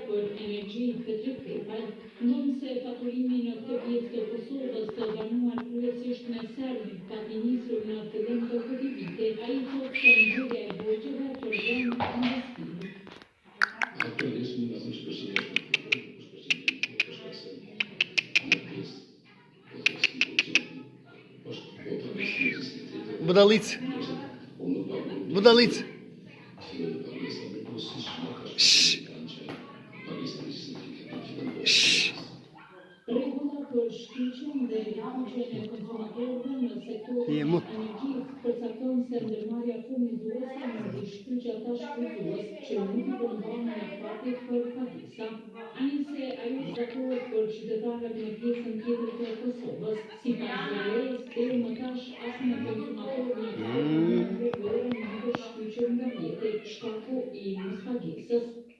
për energji petrokemikal, ndonë se faturimi në këtë pjesë të Kosovës të banuar kryesisht me serb pati nisur në fillim të këtij viti, ai thotë se ndërja e borxheve kërkon investim. Budalic. Rregulla për shtyqjen dhe lagjen e konsumatorëve në sektorin e energjisë përcakton se ndërmarrja furnizuese mund të shtyqë ata shfrytëzues që nuk i përmbahen afatit për pagesa, ani se ajo zbatohet për qytetarët në pjesën tjetër të Kosovës. Sipas zgjedhjes, deri më tash asnjë konsumator në Kosovë nuk është shtyqur nga vjeti shkaku i mospagesës.